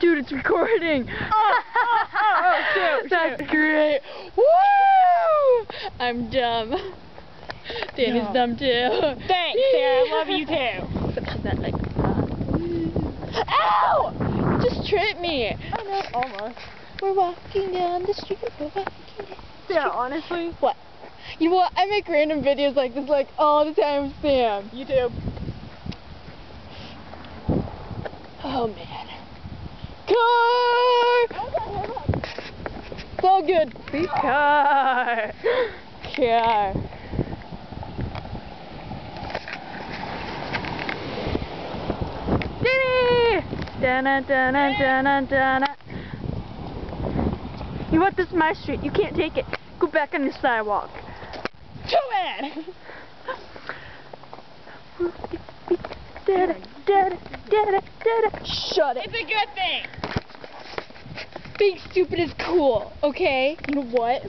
Dude, it's recording. Shoot. That's great. Woo! I'm dumb. Danny's dumb too. Thanks, Sarah. I love you too. But she's not like Ow! You just tripped me. I know, almost. We're walking down the street. We're walking down the street. Sarah, honestly. What? You know what? I make random videos like this like all the time, Sam. YouTube. Oh man. Car! It's all good. Car. Car. Dana, dana, dana, dana. You know what? This is my street. You can't take it. Go back on the sidewalk. Too bad. Shut it. It's a good thing. Being stupid is cool, okay? You know what?